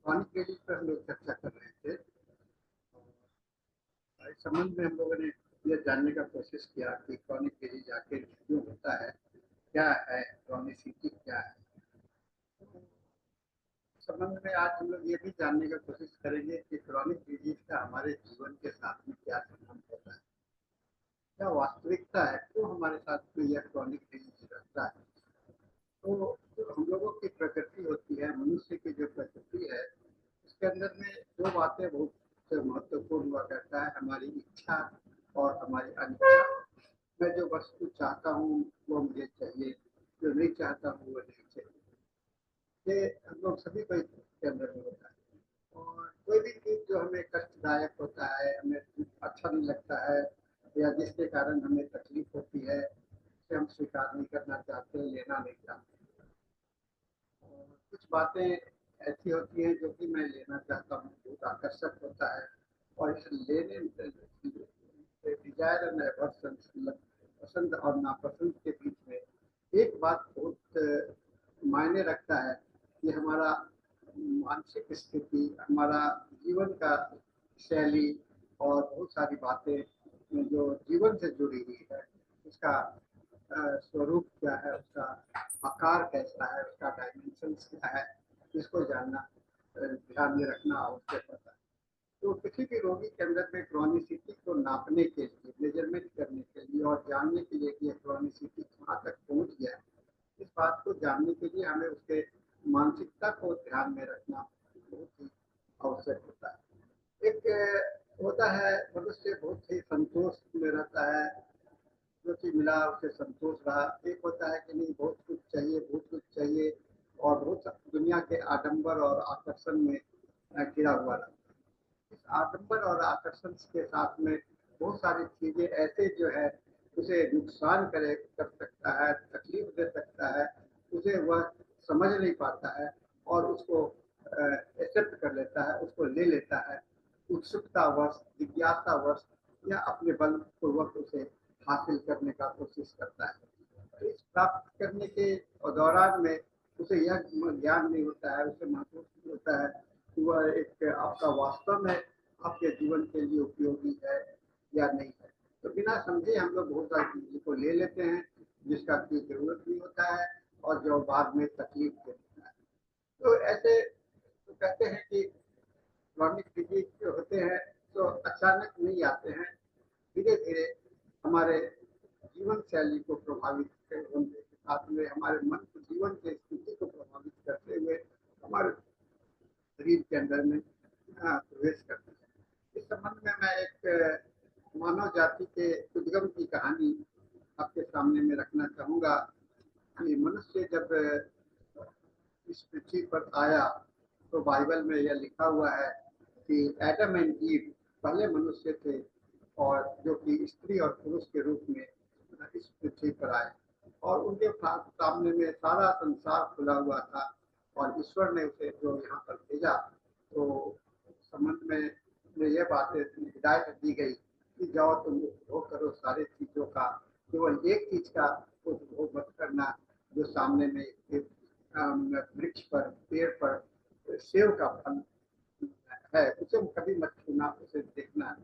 Chronic disease पर हम लोग चर्चा कर रहे थे। इस संबंध में हम लोगों ने यह जानने का कोशिश किया कि क्रॉनिक डिजीज आखिर क्यों होता है, क्या है क्रॉनिसिटी, क्या है। इस संबंध में आज हम लोग ये भी जानने का कोशिश करेंगे कि क्रॉनिक डिजीज का हमारे जीवन के साथ में क्या संबंध होता है, क्या वास्तविकता है, क्यों हमारे साथ में यह क्रॉनिक डिजीज रहता है। तो जो हम लोगों की प्रकृति होती है, मनुष्य की जो प्रकृति है, उसके अंदर में दो बातें बहुत महत्वपूर्ण हुआ करता है, हमारी इच्छा और हमारी अनिच्छा। मैं जो वस्तु चाहता हूँ वो मुझे चाहिए, जो नहीं चाहता हूँ वो नहीं चाहिए। ये हम लोग सभी को के अंदर में होता है। और कोई भी चीज़ जो हमें कष्टदायक होता है, हमें अच्छा नहीं लगता है, या जिसके कारण हमें तकलीफ होती है, उसे हम स्वीकार नहीं करना चाहते, लेना नहीं चाहते। और कुछ बातें ऐसी होती हैं जो कि मैं लेना चाहता हूँ, बहुत आकर्षक होता है। और इस लेने डिजायर एंड एवर्सन, पसंद और नापसंद के बीच में एक बात बहुत मायने रखता है कि हमारा मानसिक स्थिति, हमारा जीवन का शैली और बहुत सारी बातें जो जीवन से जुड़ी हुई है, उसका स्वरूप क्या है, उसका आकार कैसा है, उसका डायमेंशंस क्या है, इसको जानना, ध्यान में रखना आवश्यक होता है। तो किसी भी रोगी के अंदर में क्रॉनिसिटी को नापने के लिए, मेजरमेंट करने के लिए और जानने के लिए कि यह क्रॉनिसिटी कहाँ तक पहुँच गया है, इस बात को जानने के लिए हमें उसके मानसिकता को ध्यान में रखना बहुत ही आवश्यक होता है। एक होता है मनुष्य बहुत ही संतोष में रहता है, जो चीज मिला उसे संतोष रहा। एक होता है कि नहीं, बहुत कुछ चाहिए, बहुत कुछ चाहिए, और बहुत दुनिया के आडंबर और आकर्षण में घिरा हुआ रहता है। इस आडंबर और आकर्षण के साथ में बहुत सारी चीजें ऐसे जो है उसे नुकसान कर सकता है, तकलीफ दे सकता है, उसे वह समझ नहीं पाता है और उसको एक्सेप्ट कर लेता है, उसको ले लेता है, उत्सुकतावश, जिज्ञासावश या अपने बलपूर्वक उसे हासिल करने का कोशिश करता है। इस प्राप्त करने के दौरान में उसे यह ज्ञान नहीं होता है, उसे महसूस नहीं होता है कि वह एक आपका वास्तव में आपके जीवन के लिए उपयोगी है या नहीं है। तो बिना समझे हम लोग बहुत सारी चीज़ों को ले लेते हैं जिसका कोई जरूरत नहीं होता है और जो बाद में तकलीफ दे देता है। तो ऐसे तो कहते हैं कि क्रॉनिक डिजीज जो होते हैं तो अचानक नहीं आते हैं, धीरे धीरे हमारे जीवन शैली को प्रभावित होने के साथ में हमारे मन को, जीवन की स्थिति को प्रभावित करते हुए हमारे शरीर के अंदर में प्रवेश करते हैं। इस संबंध में मैं एक मानव जाति के उद्गम की कहानी आपके सामने में रखना चाहूँगा कि मनुष्य जब इस पृथ्वी पर आया तो बाइबल में यह लिखा हुआ है कि एडम एंड ईव पहले मनुष्य थे और जो कि स्त्री और पुरुष के रूप में इस पृथ्वी पर आए, और उनके सामने में सारा संसार खुला हुआ था और ईश्वर ने उसे जो यहाँ पर भेजा, तो संबंध में यह बातें हिदायत दी गई कि जाओ तुम उपभोग करो सारे चीजों का, केवल एक चीज का उपभोग मत करना जो सामने में एक वृक्ष पर, पेड़ पर सेव का फल है, उसे कभी मत छूना, उसे देखना।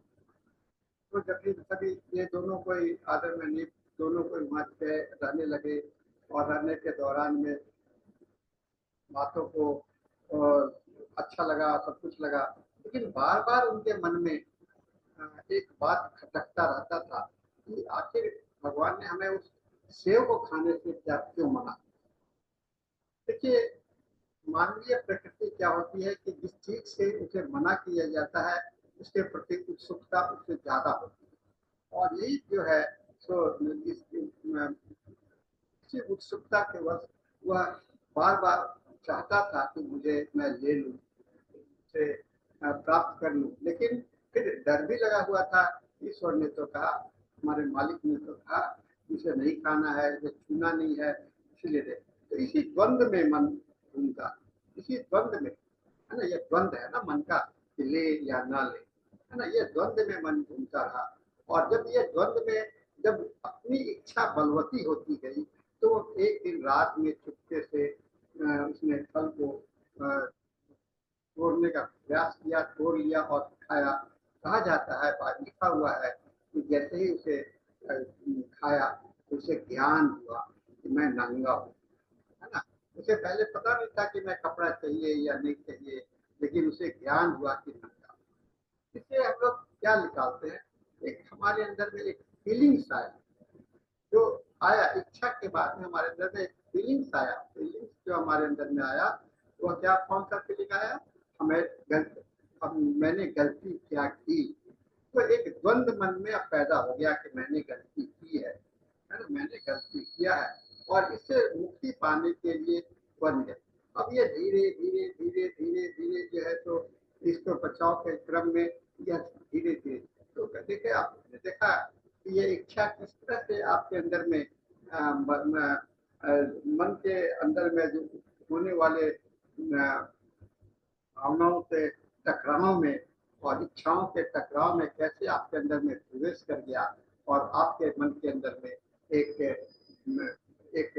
तो जब भी सभी ये दोनों कोई आदर में नहीं, दोनों कोई वहाँ पे रहने लगे और रहने के दौरान में बातों को अच्छा लगा, सब कुछ लगा, लेकिन बार बार उनके मन में एक बात खटकता रहता था कि आखिर भगवान ने हमें उस सेव को खाने से क्या क्यों मना। देखिए, मानवीय प्रकृति क्या होती है कि जिस चीज से उसे मना किया जाता है उसके प्रति उत्सुकता उससे ज्यादा होती है, और यही जो है सो इसी उत्सुकता के वश वह बार बार चाहता था कि मुझे, मैं ले लूं, उसे प्राप्त कर लूं, लेकिन फिर डर भी लगा हुआ था। ईश्वर ने तो कहा, हमारे मालिक ने तो कहा इसे नहीं खाना है, इसे छूना नहीं है, इसलिए दे। तो इसी द्वंद में मन घूमता, इसी द्वंद में, है ना, ये द्वंद है ना मन का कि ले या ना ले, है ना, ये द्वंद में मन घूमता रहा। और जब ये द्वंद में, जब अपनी इच्छा बलवती होती गई, तो एक दिन रात में चुपके से उसने फल को तोड़ तोड़ लिया और खाया। कहा जाता है, लिखा हुआ है कि जैसे ही उसे खाया उसे ज्ञान हुआ कि मैं नंगा हूँ, है ना। उसे पहले पता नहीं था कि मैं कपड़ा चाहिए या नहीं चाहिए, लेकिन उसे ज्ञान हुआ कि नंगा। इससे हम लोग क्या निकालते हैं, एक हमारे अंदर में एक फीलिंग्स आया, जो आया इच्छा के बाद में हमारे अंदर में एक फीलिंग्स आया। फीलिंग्स जो हमारे अंदर में आया वो क्या, कौन सा फीलिंग आया, हमें गलती, अब मैंने गलती क्या की। तो एक द्वंद मन में अब पैदा हो गया कि मैंने गलती की है ना, मैंने गलती किया है, और इससे मुक्ति पाने के लिए बन गए। अब ये धीरे धीरे धीरे धीरे धीरे जो है तो इसको बचाव के क्रम में यह धीरे धीरे, तो देखिए आपने देखा कि ये इच्छा किस तरह से आपके अंदर में मन के अंदर में जो होने वाले भावनाओं से टकराव में और इच्छाओं के टकराव में कैसे आपके अंदर में प्रवेश कर गया और आपके मन के अंदर में एक एक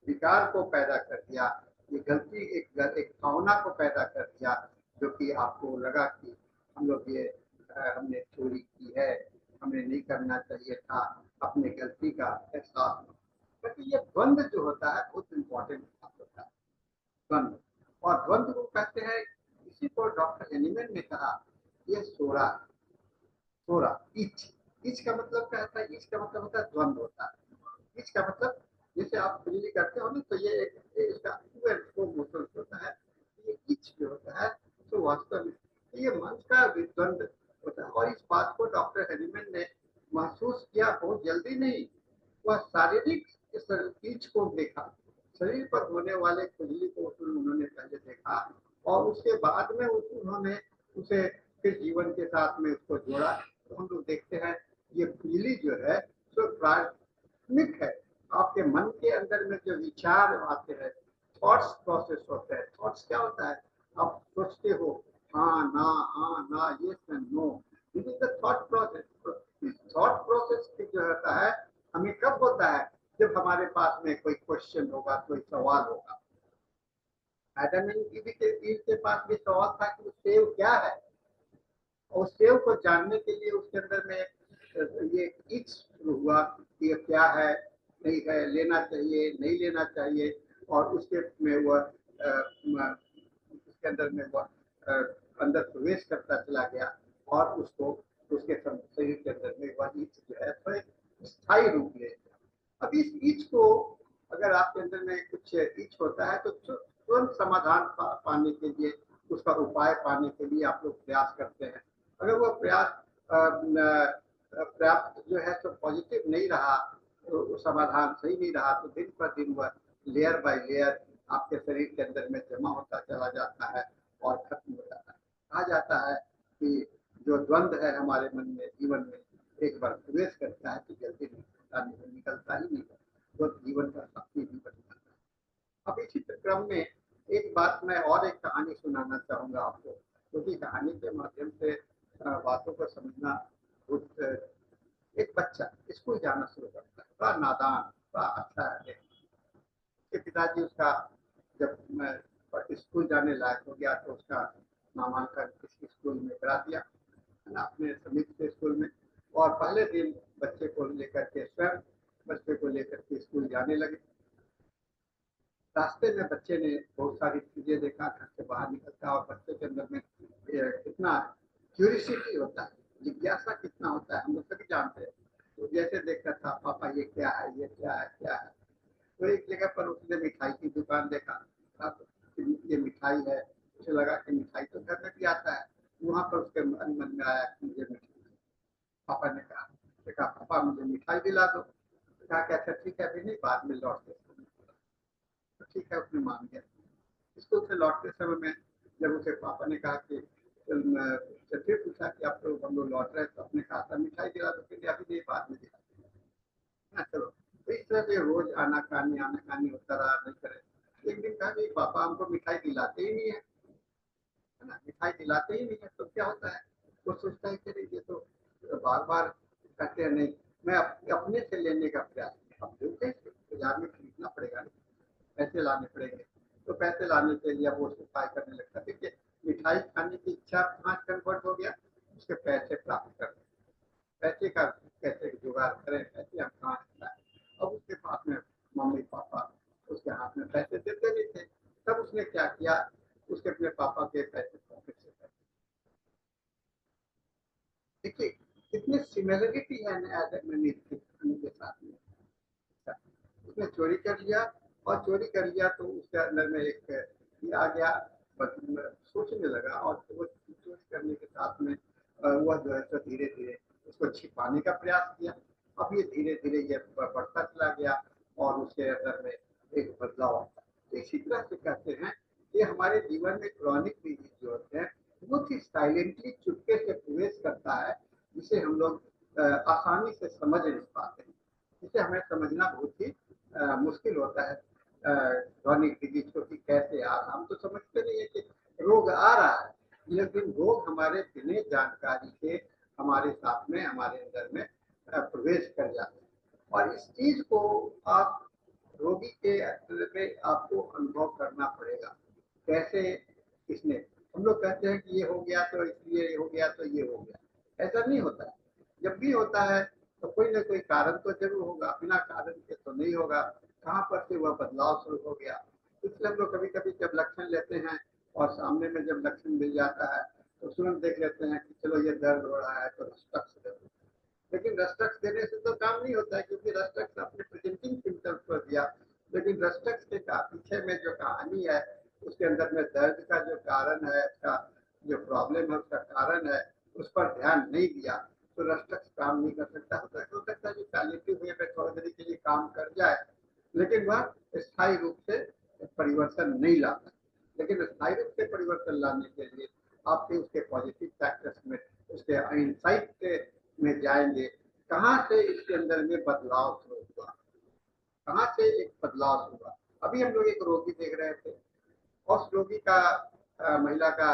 विकार को पैदा कर दिया। ये गलती एक भावना को पैदा कर दिया, जो कि आपको लगा कि हम लोग ये हमने चोरी की है, हमें नहीं करना चाहिए था, अपने गलती का एहसास। क्योंकि ये द्वंद जो होता है बहुत इम्पोर्टेंट होता है, द्वंद। और द्वंद को कहते हैं, इसी को डॉक्टर एनिमन ने कहा, ये सोरा, सोरा इच। इच का मतलब क्या होता है, इच का मतलब होता है द्वंद होता है। इच का मतलब जैसे आप बिजली करते हो ना, तो ये एक इसका मोशन होता है, ये इच जो होता है तो वास्तव में ये मन का द्वंद होता है। और इस बात को डॉक्टर हेनीमैन ने महसूस किया बहुत जल्दी नहीं, वह शारीरिक इस चीज को देखा, शरीर पर होने वाले खुजली को उन्होंने पहले देखा, और उसके बाद में उन्होंने उसे फिर जीवन के साथ में उसको जोड़ा। तो हम लोग देखते हैं ये खुजली जो है तो प्राथमिक है, आपके मन के अंदर में जो विचार आते हैं, थॉट्स प्रोसेस होते हैं। थॉट्स क्या होता है, आप सोचते हो हाँ ना, yes and no, this is the thought process. Thought process जो होता है हमें कब होता है, जब हमारे पास में कोई क्वेश्चन होगा, कोई सवाल होगा। एडम एंड ईव के पास भी सवाल था कि सेव क्या है, और सेव को जानने के लिए उसके अंदर में ये इच शुरू हुआ कि ये क्या है, नहीं है, लेना चाहिए नहीं लेना चाहिए, और उसके में वह उसके अंदर में वह अंदर प्रवेश करता चला गया, और उसको उसके शरीर के अंदर में वह इच जो है तो स्थायी रूप ले। अब इस इच को अगर आपके अंदर में कुछ इच होता है तो तुरंत समाधान पाने के लिए, उसका उपाय पाने के लिए आप लोग प्रयास करते हैं। अगर वह प्रयास पर्याप्त जो है तो पॉजिटिव नहीं रहा, तो समाधान सही नहीं रहा, तो दिन पर दिन वह लेयर बाय लेयर आपके शरीर के अंदर में जमा होता चला जाता है और खत्म हो जाता है। कहा जाता है कि जो द्वंद है हमारे मन में, जीवन में एक बार प्रवेश करता है तो जल्दी निकलता ही नहीं, वो जीवन का शक्ति भी बन जाता है। अब इसी क्रम में एक बात मैं और एक कहानी सुनाना चाहूंगा आपको, क्योंकि कहानी के माध्यम से बातों को समझना बहुत। एक बच्चा स्कूल जाना शुरू करता है, बड़ा नादान, बड़ा अच्छा है। उसके पिताजी उसका जब स्कूल जाने लायक हो गया तो उसका नामांकन किसी स्कूल में करा दिया, है ना, अपने समीप के स्कूल में। और पहले दिन बच्चे को लेकर के स्वयं बच्चे को लेकर के स्कूल जाने लगे। रास्ते में बच्चे ने बहुत सारी चीजें देखा, घर से बाहर निकलता, और बच्चे के अंदर में कितना क्यूरियोसिटी होता है, जिज्ञासा कितना होता है, हम लोग सभी जानते हैं। तो जैसे देखता था, पापा ये क्या है, ये क्या है, क्या है। तो एक जगह पर उसने मिठाई की दुकान देखा, ये मिठाई है, उसे लगा कि मिठाई तो घर में भी आता है। वहां पर उसके मन में आया कि मुझे मिठाई। पापा ने कहा पापा मुझे मिठाई दिला दो। कहा कि अच्छा ठीक है, अभी नहीं, बाद में लौट के। तो ठीक है, उसने मान गया। स्कूल से लौटते समय में जब उसे पापा ने कहा कि फिर पूछा कि आप लोग हम लोग लौट रहे, तो अपने कहा था मिठाई दिला दो, फिर अभी नहीं, बाद में दिला। चलो, तो इस तरह से रोज आना कानी होता रहा, नहीं करे। एक दिन कहा कि पापा हमको मिठाई दिलाते ही नहीं है ना, मिठाई दिलाते ही नहीं है, तो क्या होता है, वो सोचता है कि ये तो बार बार कहते हैं, नहीं मैं अपने से लेने का प्रयास। अब जो बाजार में खरीदना पड़ेगा, पैसे लाने पड़ेंगे, तो पैसे लाने के लिए वो उपाय करने लगता है। देखिए मिठाई खाने की इच्छा कहाँ कन्वर्ट हो गया, उसके पैसे प्राप्त कर, पैसे का कैसे जुगाड़ करें, पैसे हम कहाँ से लाएं। अब उसके पास में मम्मी पापा उसके हाथ में पैसे देते नहीं थे, तब उसने क्या किया, उसके अपने पापा के पैसे पॉकेट से पैसे। देखिए कितनी सिमिलरिटी है आदम एंड ईव के साथ में। उसने चोरी कर लिया, और चोरी कर लिया तो उसके अंदर में एक ये आ गया, सोचने लगा, और वो चोरी करने के साथ में वह जो है तो धीरे धीरे उसको छिपाने का प्रयास किया। अब ये धीरे धीरे ये बढ़ता चला गया, और उसके अंदर में एक बदलाव आता है। तो इसी तरह से कहते हैं कि हमारे जीवन में क्रॉनिक डिजीज जो होते हैं बहुत ही साइलेंटली चुपके से प्रवेश करता है, जिसे हम लोग आसानी से समझ नहीं पाते हैं, जिसे हमें समझना बहुत ही मुश्किल होता है क्रॉनिक डिजीज को कि कैसे आ रहा। हम तो समझते नहीं है कि रोग आ रहा है, लेकिन रोग हमारे बिना जानकारी के हमारे साथ में हमारे अंदर में प्रवेश कर जाते हैं। और इस चीज को आप रोगी के अंदर में आपको अनुभव करना पड़ेगा। कैसे, किसने, हम लोग कहते हैं कि ये हो गया तो इसलिए ये हो गया तो ये हो गया, ऐसा नहीं होता है। जब भी होता है तो कोई ना कोई कारण तो जरूर होगा, बिना कारण के तो नहीं होगा। कहाँ पर से वह बदलाव शुरू हो गया। इसलिए हम लोग कभी कभी जब लक्षण लेते हैं और सामने में जब लक्षण मिल जाता है तो तुरंत देख लेते हैं कि चलो ये दर्द हो रहा है तो रस्टक्स दे दो। लेकिन रस्टक्स देने से तो काम नहीं होता है, क्योंकि रस्टक्स आपने प्रेजेंटिंग सिम्टम्स को दिया, लेकिन रस्टक्स के पीछे में जो कहानी है, उसके अंदर में दर्द का जो कारण है, उसका जो प्रॉब्लम है, उसका कारण है, उस पर ध्यान नहीं दिया तो रस्टक्स काम नहीं कर सकता। हो सकता है कि पैलिएटिव वे में थोड़ी देर के लिए काम कर जाए, लेकिन वह स्थायी रूप से परिवर्तन नहीं लाता। लेकिन स्थायी रूप से परिवर्तन लाने के लिए आपके उसके पॉजिटिव फैक्टर्स में, उसके इंसाइट में जाएंगे, कहाँ से इसके अंदर में बदलाव शुरू हुआ, कहाँ से एक बदलाव शुरू हुआ। अभी हम लोग एक रोगी देख रहे थे, उस रोगी का महिला का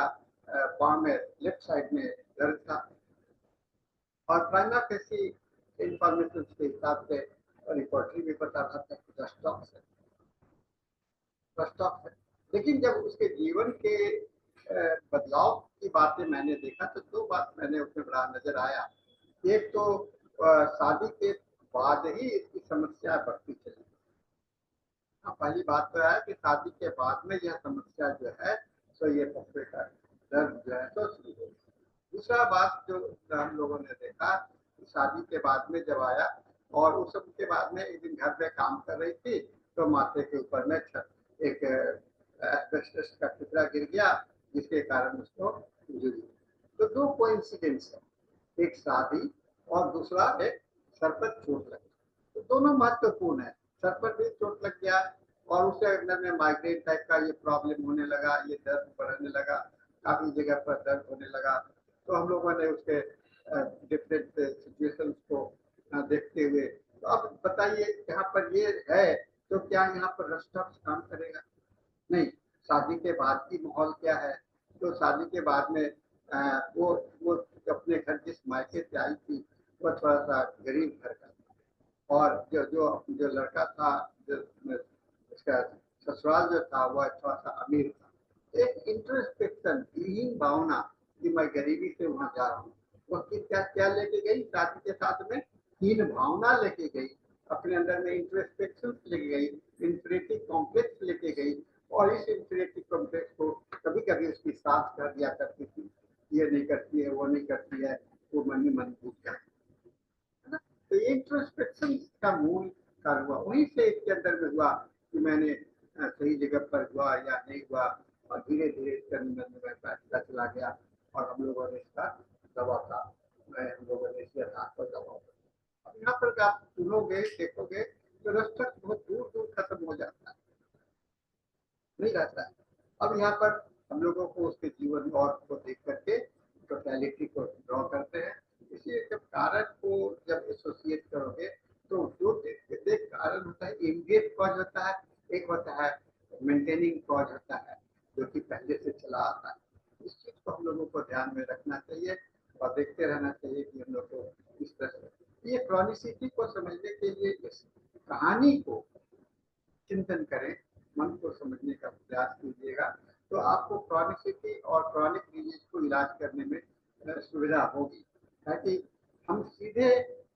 पाँव में लेफ्ट साइड में दर्द था, और प्राइमा फेसी इंफॉर्मेशन के हिसाब से रिपोर्टरी भी बता रहा था कि रस्टॉक्स है, रस्टॉक्स है। लेकिन जब उसके जीवन के बदलाव की बातें मैंने देखा तो दो बात मैंने उसमें बड़ा नजर आया। एक तो शादी के बाद ही इसकी समस्या बढ़ती चली। हाँ, पहली बात तो है कि शादी के बाद में यह समस्या जो है तो ये पप्पे का दर्द जो है तो शुरू हो। दूसरा बात जो हम लोगों ने देखा कि शादी के बाद में जब आया, और उस सब के बाद में एक दिन घर में काम कर रही थी तो माथे के ऊपर में एक एस्बेस्टस का टुकड़ा गिर गया, जिसके कारण उसको इंजरी। तो दो कोइंसिडेंस है, एक शादी और दूसरा एक सर पर चोट लगी। तो दोनों महत्वपूर्ण है। सर पर भी चोट लग गया, और उसके अंदर में माइग्रेन टाइप का ये प्रॉब्लम होने लगा, ये दर्द बढ़ने लगा, काफी जगह पर दर्द होने लगा। तो हम लोगों ने उसके डिफरेंट सिचुएशंस को देखते हुए, तो अब बताइए यहाँ पर ये है तो क्या यहाँ पर रस्टॉक्स काम करेगा? नहीं। शादी के बाद की माहौल क्या है, तो शादी के बाद में वो अपने घर जिस मायके से आई थी वो थोड़ा सा गरीब घर का था, और जो जो जो लड़का था, जो उसका ससुराल जो था वह थोड़ा सा अमीर था। एक इंट्रोस्पेक्शन, हीन भावना कि मैं गरीबी से वहां जा रहा हूँ, वह क्या क्या लेके गई शादी के साथ में? हीन भावना लेके गई, अपने अंदर में इंट्रोस्पेक्शन लेके गई, इंफीरियरिटी कॉम्प्लेक्स लेके गई। और इस इंफीरियरिटी कॉम्प्लेक्स को कभी कभी उसकी सास कर दिया करती थी, ये नहीं करती है, वो नहीं करती है, वो मन ही मन पूछ जाती है ना। तो ये इंट्रोस्पेक्शन का मूल कार्य हुआ, वहीं से इसके अंदर में हुआ कि मैंने सही जगह पर हुआ या नहीं हुआ, और धीरे धीरे इसके अंदर में फैसला चला गया, और हम लोगों ने इसका दवा का, हम लोगों ने इसके आधार पर दवा। अब यहाँ पर आप सुनोगे देखोगे तो रस्टक बहुत दूर दूर खत्म हो जाता है, नहीं रहता है। अब यहाँ पर हम लोगों को उसके जीवन और को देख करके टोटलिटी को ड्रॉ करते हैं। इसलिए जब कारक को जब एसोसिएट करोगे तो दो देख कारण होता है, इमीडिएट कॉज होता है, एक होता है मेंटेनिंग कॉज होता है, जो कि पहले से चला आता है। इस चीज को हम लोगों को ध्यान में रखना चाहिए और देखते रहना चाहिए कि हम लोग को इस तरह से ये क्रॉनिसिटी को समझने के लिए इस कहानी को चिंतन करें, मन को समझने का प्रयास कीजिएगा। तो आपको क्रॉनिसिटी और क्रॉनिक डिजीज को इलाज करने में सुविधा होगी। ताकि हम सीधे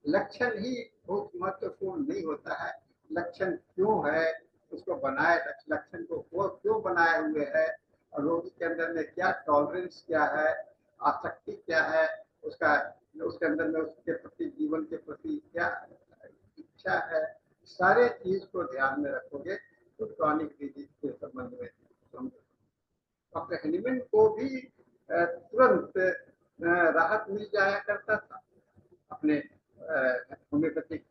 लक्षण ही बहुत महत्वपूर्ण नहीं होता है, लक्षण क्यों है उसको बनाए, लक्षण को वो क्यों बनाए हुए है और रोगी के अंदर में क्या टॉलरेंस क्या है, आसक्ति क्या है, उसका उसके अंदर में उसके प्रति जीवन के प्रति क्या इच्छा है, सारे चीज को ध्यान में रखोगे तो क्रॉनिक डिजीज के संबंध में समझो। डॉक्टर हेनीमैन को भी तुरंत राहत मिल जाया करता था अपने होम्योपैथिक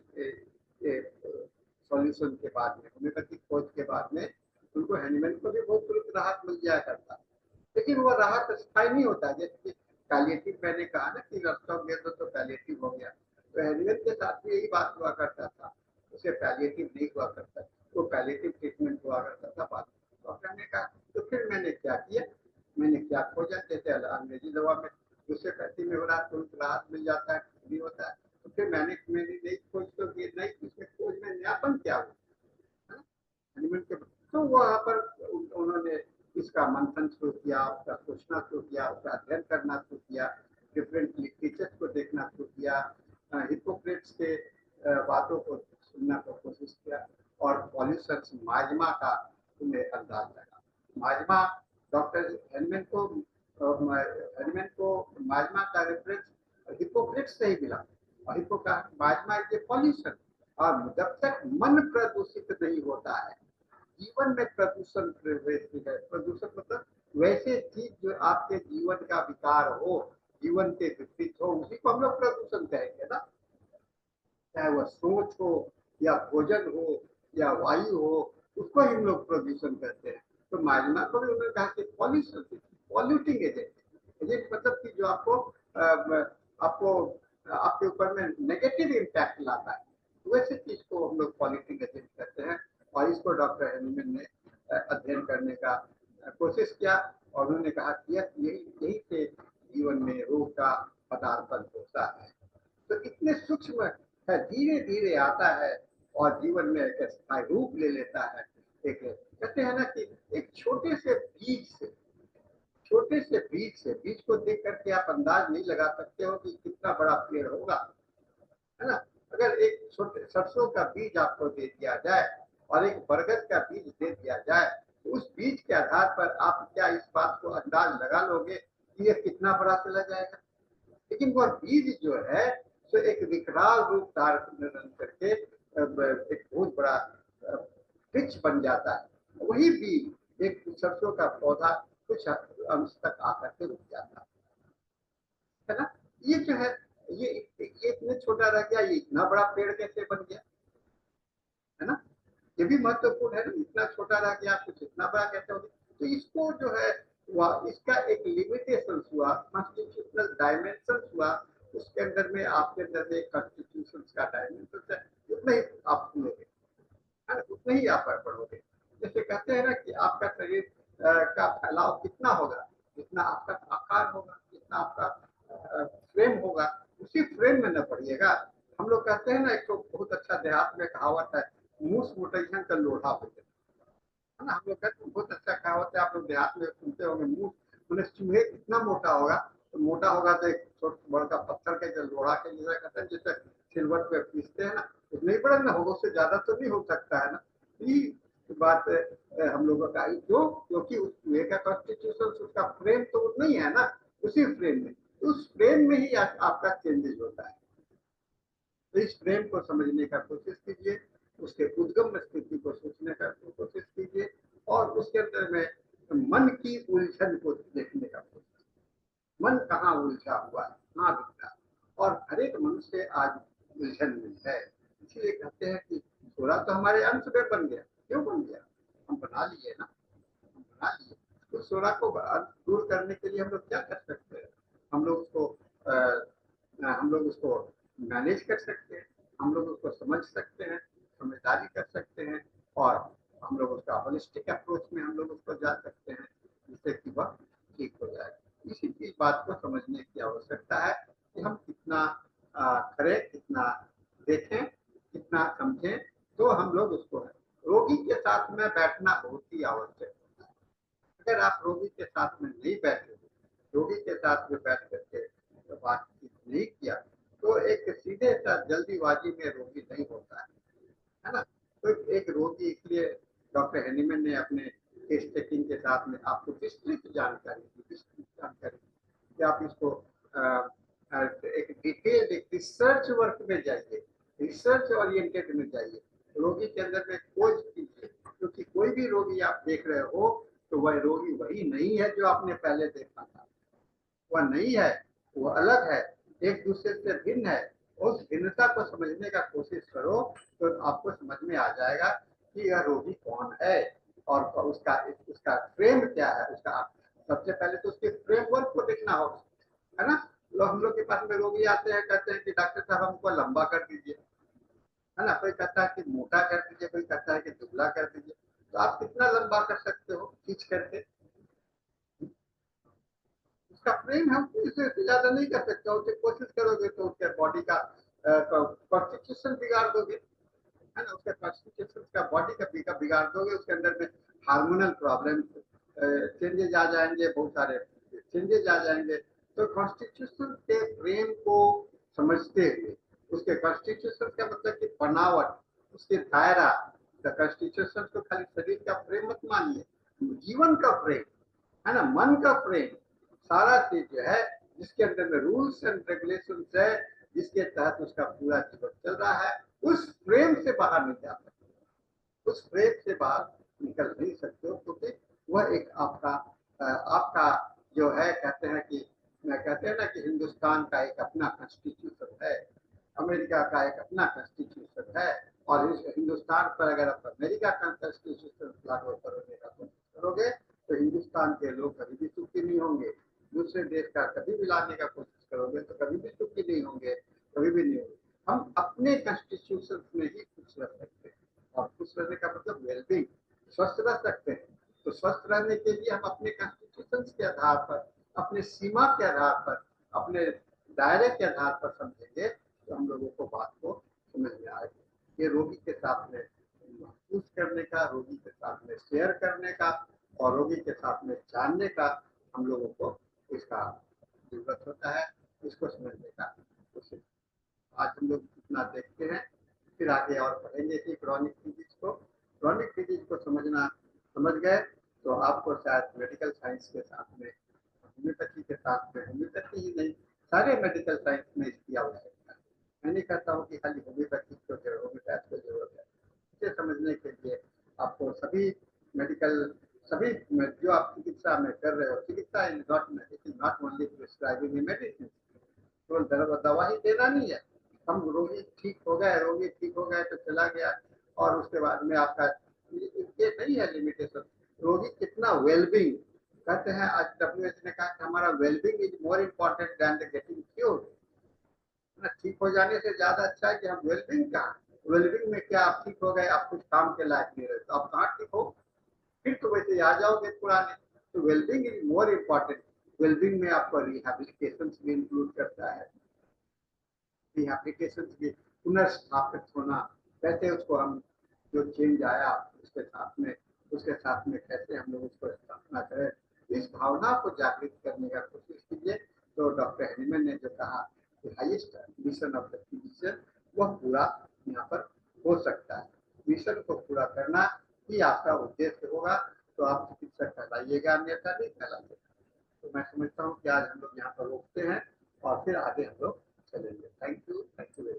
सॉल्यूशन के बाद में, होम्योपैथिक खोज के बाद में उनको हेनीमैन को भी बहुत तुरंत राहत मिल जाया करता। लेकिन वो राहत स्थायी नहीं होता, जैसे पैलिएटिव मैंने कहा ना कि रक्तचाप गया तो पैलिएटिव हो गया, तो हेनीमैन के साथ भी यही बात हुआ करता था, उसे पैलिएटिव नहीं हुआ करता, वो पैलिएटिव ट्रीटमेंट हुआ करता था बाद में। डॉक्टर ने कहा तो फिर मैंने क्या किया, मैंने क्या खोजा, जैसे अंग्रेजी दवा में दूसरे में हो रहा तुरंत राहत मिल जाता है, नहीं होता है, तो फिर मैंने मेरी नई खोज तो नई इसमें खोज में नयापन क्या हुआ, तो वहाँ पर उन्होंने इसका मंथन शुरू किया, उसका सोचना शुरू किया, उसका अध्ययन करना शुरू किया, डिफरेंट लिटरेचर को देखना शुरू किया, हिपोक्रेट्स के बातों को सुनना को कोशिश किया और पॉल्यूशन माजमा का उन्हें अंदाज लगा। माजमा डॉक्टर हेनीमैन को माजमा का रेफरेंस हिपोक्रेट्स से ही मिला और हिपोक्रेट्स माजमा इज ए पॉल्यूशन, और जब तक मन प्रदूषित नहीं होता है जीवन में प्रदूषण प्रवेश है। प्रदूषण मतलब वैसे चीज जो आपके जीवन का विकार हो, जीवन के विपरीत हो, उसी को हम लोग प्रदूषण कहेंगे ना, चाहे वह सोच हो या भोजन हो या वायु हो, उसको ही हम लोग प्रदूषण कहते हैं। तो माजमा को भी उन्होंने कहा कि पॉल्यूशन, पॉल्यूटिंग एजेंट मतलब कि जो आपको आपके ऊपर में नेगेटिव इम्पैक्ट लाता है, वैसे चीज को हम लोग पॉल्यूटिंग एजेंट कहते हैं। और इसको डॉक्टर हेनीमैन ने अध्ययन करने का कोशिश किया और उन्होंने कहा कि यही से जीवन में रोग का पदार्पण होता है। तो इतने सूक्ष्म है, धीरे धीरे आता है और जीवन में एक स्थायी रूप ले लेता है। एक कहते हैं ना कि एक छोटे से बीज को देख करके आप अंदाज नहीं लगा सकते हो कि कितना बड़ा पेड़ होगा, है ना। अगर एक छोटे सरसों का बीज आपको दे दिया जाए और एक बरगद का बीज दे दिया जाए, तो उस बीज के आधार पर आप क्या इस बात को अंदाज लगा लोगे कि ये कितना बड़ा चला जाएगा। लेकिन वो बीज जो है तो एक विकराल रूप धारण करके एक बहुत बड़ा वृक्ष बन जाता है। वही बीज एक सरसों का पौधा कुछ अंश तक आकर के रुक जाता है ना। ये जो है ये इतने छोटा रह गया, ये इतना बड़ा पेड़ कैसे बन गया, है ना। ये भी महत्वपूर्ण है ना, इतना छोटा रह गया कुछ इतना बड़ा कैसे हो गया। तो इसको जो है इसका एक लिमिटेशन हुआ, कॉन्स्टिट्यूशनल डायमेंशन हुआ, उसके अंदर में आपके अंदर में कॉन्स्टिट्यूशन का डायमेंशन है, उतना ही आप सुनोगे, उतना ही आप पढ़ोगे। जैसे कहते हैं ना कि आपका शरीर का फैलाव कितना होगा, जितना आपका आकार होगा, जितना आपका फ्रेम होगा, उसी फ्रेम में न पढ़िएगा। हम लोग कहते हैं ना, एक तो बहुत अच्छा देहात में कहावत है, मूस मोटैहन का लोढ़ा हो जाए, है ना। हम लोग कहते हैं बहुत अच्छा कहावत है, आप लोग देहात में सुनते होंगे, मूस मैंने चूहे कितना मोटा होगा, तो मोटा होगा तो एक छोटा बड़ा पत्थर के जो लोढ़ा के जैसा कहते हैं, जैसे सिलवट पे पीसते हैं ना, उतना ही बड़ा ना होगा, उससे ज्यादा तो नहीं हो सकता है ना। ये बात हम लोगों का जो क्योंकि उस चूहे का कॉन्स्टिट्यूशन उसका फ्रेम तो उतना ही है ना, उसी फ्रेम में, उस फ्रेम में ही आपका चेंजेस होता है। तो इस फ्रेम को समझने का कोशिश कीजिए, उसके उद्गम स्थिति को सोचने का कोशिश कीजिए और उसके अंदर में मन की उलझन को देखने का कोशिश, मन कहाँ उलझा हुआ है, कहाँ दिख रहा है, और हर एक मनुष्य आज उलझन में है। इसलिए कहते हैं कि थोड़ा तो हमारे अंश में बन गया, क्यों बन गया, हम बना लिए ना, हम बना लिए। तो सोरा को दूर करने के लिए हम लोग क्या कर सकते हैं, हम लोग उसको मैनेज कर सकते हैं, हम लोग उसको समझ सकते हैं, समझदारी कर सकते हैं, और हम लोग उसका होलिस्टिक अप्रोच में हम लोग उसको जा सकते हैं, जिससे कि वह ठीक हो जाए। इस बात को समझने की आवश्यकता है कि हम कितना करें, कितना देखें, कितना समझें, तो हम लोग उसको है। रोगी के साथ में बैठना बहुत ही आवश्यक है। अगर आप रोगी के साथ में नहीं बैठे, रोगी के साथ में बैठ करके बातचीत नहीं किया, तो एक सीधे सा जल्दीबाजी में रोगी नहीं होता है ना। तो एक रोगी, इसलिए डॉक्टर हैनीमैन ने अपने केस टेकिंग के साथ में आपको विस्तृत जानकारी दी, विस्तृत जानकारी कि आप इसको एक डिटेल्ड एक रिसर्च वर्क में जाइए, रिसर्च ओरिएंटेड में जाइए, रोगी के अंदर में खोज कीजिए, क्योंकि कोई भी रोगी आप देख रहे हो तो वह रोगी वही नहीं है जो आपने पहले देखा था, वह नहीं है, वो अलग है, एक दूसरे से भिन्न है। उस भिन्नता को समझने का कोशिश करो तो आपको समझ में आ जाएगा कि यह रोगी कौन है और उसका उसका फ्रेम क्या है। उसका सबसे पहले तो उसके फ्रेमवर्क को देखना होगा, है ना। हम लोग के पास में रोगी आते हैं, कहते हैं कि डॉक्टर साहब हमको लंबा कर दीजिए, है ना। कोई कहता है कि मोटा कर दीजिए, कोई कहता है कि दुबला कर दीजिए। तो आप कितना लंबा कर सकते हो खींच करके, उसका फ्रेम हम इससे ज्यादा नहीं कर सकते। उससे कोशिश करोगे तो उसके बॉडी का कॉन्स्टिट्यूशन बिगाड़ दोगे, है ना। उसके कॉन्स्टिट्यूशन का बॉडी का बिगाड़ दोगे, उसके अंदर में हार्मोनल प्रॉब्लम चेंजेज आ जाएंगे, बहुत सारे चेंजेज आ जाएंगे। तो कॉन्स्टिट्यूशन के फ्रेम को समझते हुए, उसके कॉन्स्टिट्यूशन का मतलब कि बनावट, उसके दायरा, कॉन्स्टिट्यूशन को खाली शरीर का फ्रेम मत मानिए, जीवन का फ्रेम, है ना, मन का फ्रेम, सारा चीज जो है जिसके अंदर में रूल्स एंड रेगुलेशन है, जिसके तहत उसका पूरा जीवन चल रहा है, उस फ्रेम से बाहर नहीं जा सकते, उस फ्रेम से बाहर निकल नहीं सकते हो, क्योंकि वह एक आपका जो है, कहते हैं कि कहते हैं ना कि हिंदुस्तान का एक अपना कॉन्स्टिट्यूशन है, अमेरिका का एक अपना कॉन्स्टिट्यूशन है, और इस हिंदुस्तान पर अगर आप अमेरिका का कॉन्स्टिट्यूशन लागू करने का कोशिश करोगे तो हिंदुस्तान के लोग कभी भी सुखी नहीं होंगे। दूसरे देश का कभी भी लाने का कोशिश करोगे तो कभी भी सुखी नहीं होंगे, कभी भी नहीं होंगे। हम अपने कॉन्स्टिट्यूशन में ही खुश रह सकते हैं, और खुश रहने का मतलब वेलबींग, स्वस्थ रह सकते हैं। तो स्वस्थ रहने के लिए हम अपने कॉन्स्टिट्यूशन के आधार पर, अपने सीमा के आधार पर, अपने दायरे के आधार पर समझेंगे तो हम लोगों को बात को समझ में आएगी। ये रोगी के साथ में महसूस करने का, रोगी के साथ में शेयर करने का, और रोगी के साथ में जानने का हम लोगों को इसका जरूरत होता है, इसको समझने का कोशिश। आज हम लोग इतना देखते हैं, फिर आगे और पढ़ेंगे कि क्रॉनिक डिजीज को, क्रॉनिक डिजीज को समझ गए तो आपको शायद मेडिकल साइंस के साथ में, होम्योपैथी के साथ में, होम्योपैथी ही नहीं सारे मेडिकल साइंस में इसकी आवश्यकता है। मैं नहीं कहता हूँ कि खाली होम्योपैथी को होम्योपैथ को जरूरत है, इसे समझने के लिए आपको सभी मेडिकल, सभी जो आप चिकित्सा में कर रहे हो, चिकित्सा is not only prescribing medicine, केवल दवा ही देना नहीं है। हम रोगी ठीक हो गए, रोगी ठीक हो गए तो चला गया, और उसके बाद में आपका ये नहीं है लिमिटेशन, रोगी कितना वेलबींग, कहते हैं आज WHO ने कहा कि हमारा wellbeing is more important then the getting cure, ठीक हो जाने से ज्यादा अच्छा है कि हम वेलबींग कहाँ, वेलबींग में क्या आप ठीक हो गए, आप कुछ काम के लायक नहीं रहे तो आप कहाँ ठीक हो, फिर तो वैसे ही आ जाओगे पुराने। तो wellbeing is more important. Wellbeing में आपको रिहेबिलिटेशन भी इंक्लूड करता है, रिहेबिलिटेशन भी पुनर्स्थापित होना, कैसे उसको हम जो चेंज आया उसके साथ में कैसे हम लोग उसको स्थापना करें, इस भावना को जागृत करने का कोशिश कीजिए। तो डॉक्टर हैनीमैन ने जो कहा कि highest mission of the physician, वह पूरा यहाँ पर हो सकता है। मिशन को पूरा करना ही आपका उद्देश्य होगा, तो आप चिकित्सक कहलाइएगा, अन्यथा नहीं कहलाइएगा। तो मैं समझता हूँ कि आज हम लोग यहाँ पर रोकते हैं और फिर आगे हम लोग चलेंगे। Thank you very much.